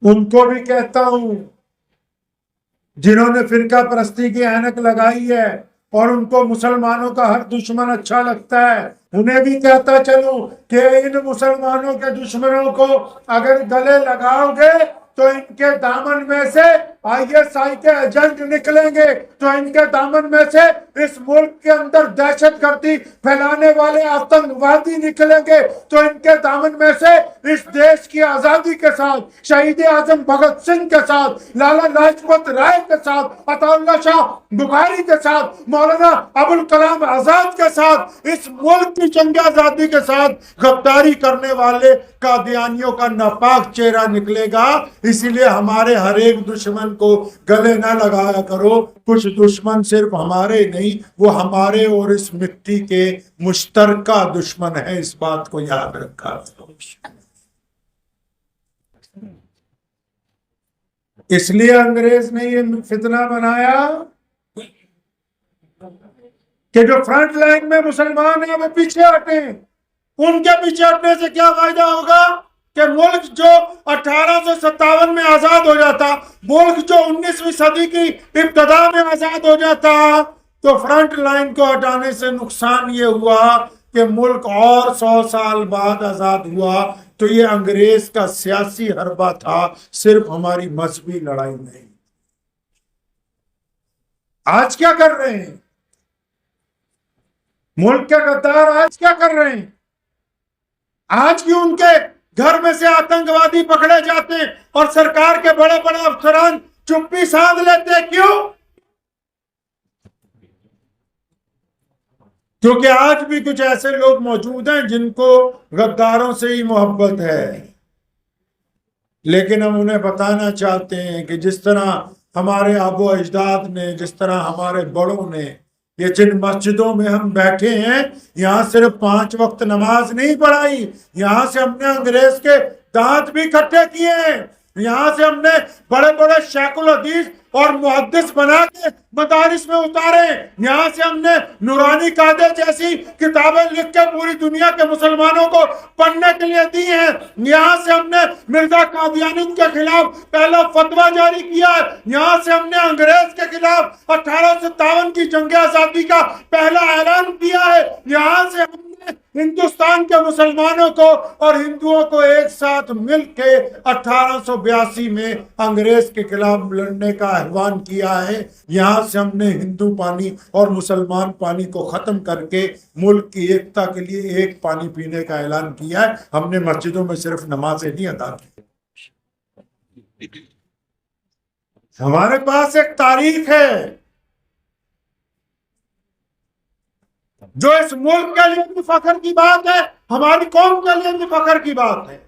ان کو بھی کہتا ہوں جنہوں نے فرقہ پرستی کی اینک لگائی ہے اور ان کو مسلمانوں کا ہر دشمن اچھا لگتا ہے، انہیں بھی کہتا چلوں کہ ان مسلمانوں کے دشمنوں کو اگر گلے لگاؤ گے تو ان کے دامن میں سے ISI کے ایجنٹ نکلیں گے، تو ان کے دامن میں سے اس ملک کے اندر دہشت گردی پھیلانے والے آتنکوادی نکلیں گے، تو ان کے دامن میں سے اس دیش کی آزادی کے ساتھ شہید اعظم بھگت سنگھ کے ساتھ، لالا لاجپت رائے کے ساتھ، عطا اللہ شاہ بخاری کے ساتھ، مولانا ابوالکلام آزاد کے ساتھ، اس ملک کی جنگ آزادی کے ساتھ غداری کرنے والے قادیانیوں کا ناپاک چہرہ نکلے گا۔ اسی لیے ہمارے ہر ایک دشمن کو گلے نہ لگایا کرو، کچھ دشمن صرف ہمارے نہیں، وہ ہمارے اور اس مٹی کے مشترکہ دشمن ہیں، اس بات کو یاد رکھا کرو۔ اس لیے انگریز نے یہ فتنہ بنایا کہ جو فرنٹ لائن میں مسلمان ہیں وہ پیچھے ہٹیں۔ ان کے پیچھے ہٹنے سے کیا فائدہ ہوگا کہ ملک جو 1857 میں آزاد ہو جاتا، ملک جو 19ویں صدی کی ابتدا میں آزاد ہو جاتا، تو فرنٹ لائن کو ہٹانے سے نقصان یہ ہوا کہ ملک اور 100 سال بعد آزاد ہوا۔ تو یہ انگریز کا سیاسی حربہ تھا، صرف ہماری مذہبی لڑائی نہیں۔ آج کیا کر رہے ہیں ملک کے غدار؟ آج کیا کر رہے ہیں؟ آج بھی ان کے گھر میں سے آتنکوادی پکڑے جاتے ہیں اور سرکار کے بڑے بڑے افسران چپی سادھ لیتے ہیں۔ کیوں؟ کیونکہ آج بھی کچھ ایسے لوگ موجود ہیں جن کو غداروں سے ہی محبت ہے، لیکن ہم انہیں بتانا چاہتے ہیں کہ جس طرح ہمارے آبا و اجداد نے، جس طرح ہمارے بڑوں نے، یہ جن مسجدوں میں ہم بیٹھے ہیں، یہاں صرف 5 وقت نماز نہیں پڑھائی، یہاں سے ہم نے انگریز کے دانت بھی کھٹے کیے ہیں، یہاں سے ہم نے بڑے بڑے شیخ الحدیث اور محدث بنا کے مدارس میں اتارے، یہاں سے ہم نے نورانی قاعدے جیسی کتابیں لکھ کے پوری دنیا کے مسلمانوں کو پڑھنے کے لیے دی ہیں، یہاں سے ہم نے مرزا قادیانی کے خلاف پہلا فتویٰ جاری کیا ہے، یہاں سے ہم نے انگریز کے خلاف 1857 کی جنگ آزادی کا پہلا اعلان کیا ہے، یہاں سے ہم نے ہندوستان کے مسلمانوں کو اور ہندوؤں کو ایک ساتھ مل کے 1882 میں انگریز کے خلاف لڑنے کا اعلان کیا ہے، یہاں سے ہم نے ہندو پانی اور مسلمان پانی کو ختم کر کے ملک کی ایکتا کے لیے ایک پانی پینے کا اعلان کیا ہے۔ ہم نے مسجدوں میں صرف نمازیں نہیں ادا کی، ہمارے پاس ایک تاریخ ہے جو اس ملک کے لیے بھی فخر کی بات ہے، ہماری قوم کے لیے بھی فخر کی بات ہے۔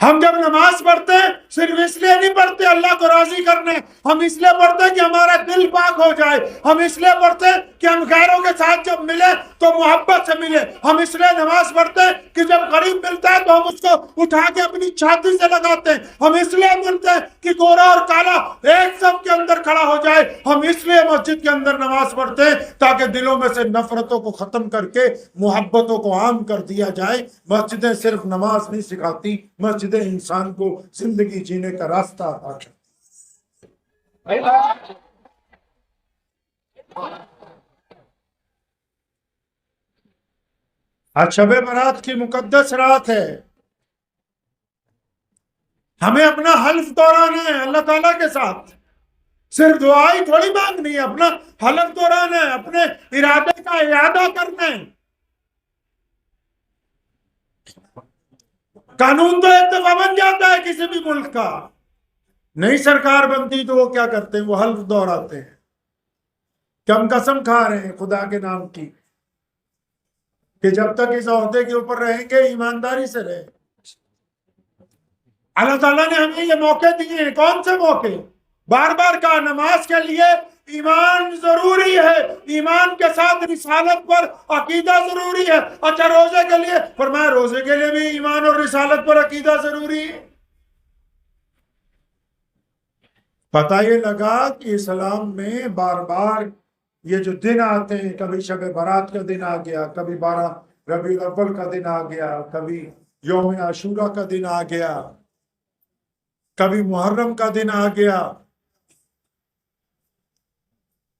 ہم جب نماز پڑھتے ہیں صرف اس لیے نہیں پڑھتے اللہ کو راضی کرنے، ہم اس لیے پڑھتے ہیں کہ ہمارا دل پاک ہو جائے، ہم اس لیے پڑھتے ہیں کہ ہم غیروں کے ساتھ جب ملے تو محبت سے ملے، ہم اس لیے نماز پڑھتے ہیں کہ جب غریب ملتا ہے تو ہم اس کو اٹھا کے اپنی چھاتی سے لگاتے ہیں، ہم اس لیے ملتے ہیں کہ گورا اور کالا ایک صف کے اندر کھڑا ہو جائے، ہم اس لیے مسجد کے اندر نماز پڑھتے ہیں تاکہ دلوں میں سے نفرتوں کو ختم کر کے محبتوں کو عام کر دیا جائے۔ مسجدیں صرف نماز نہیں سکھاتی، مسجدیں انسان کو زندگی جینے کا راستہ عطا کرتی۔ آج شب برات کی مقدس رات ہے، ہمیں اپنا حلف دہرانا ہے اللہ تعالیٰ کے ساتھ، صرف دعائی تھوڑی مانگنی ہے، اپنا حلف دہرانا ہے، اپنے ارادے کا اعادہ کرنا ہے۔ قانون تو ایک دفعہ بن جاتا ہے کسی بھی ملک کا، نئی سرکار بنتی تو وہ کیا کرتے ہیں؟ وہ حلف دہراتے ہیں کہ ہم قسم کھا رہے ہیں خدا کے نام کی کہ جب تک اس عہدے کے اوپر رہیں گے ایمانداری سے رہیں۔ اللہ تعالیٰ نے ہمیں یہ موقع دیے ہیں، کون سے موقع؟ بار بار کہا نماز کے لیے ایمان ضروری ہے، ایمان کے ساتھ رسالت پر عقیدہ ضروری ہے۔ اچھا روزے کے لیے فرمایا روزے کے لیے بھی ایمان اور رسالت پر عقیدہ ضروری ہے۔ پتہ یہ لگا کہ اسلام میں بار بار یہ جو دن آتے ہیں، کبھی شب برات کا دن آ گیا، کبھی 12 ربیع الاول کا دن آ گیا، کبھی یوم عاشورہ کا دن آ گیا، کبھی محرم کا دن آ گیا،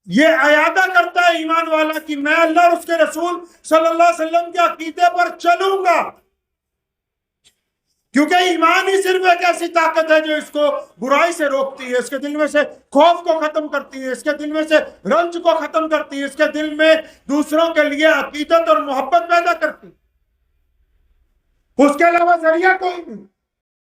یہ اعادہ کرتا ہے ایمان والا کہ میں اللہ اور اس کے رسول صلی اللہ علیہ وسلم کے عقیدے پر چلوں گا، کیونکہ ایمان ہی صرف ایک ایسی طاقت ہے جو اس کو برائی سے روکتی ہے، اس کے دل میں سے خوف کو ختم کرتی ہے، اس کے دل میں سے رنج کو ختم کرتی ہے، اس کے دل میں دوسروں کے لیے عقیدت اور محبت پیدا کرتی ہے، اس کے علاوہ ذریعہ کوئی نہیں۔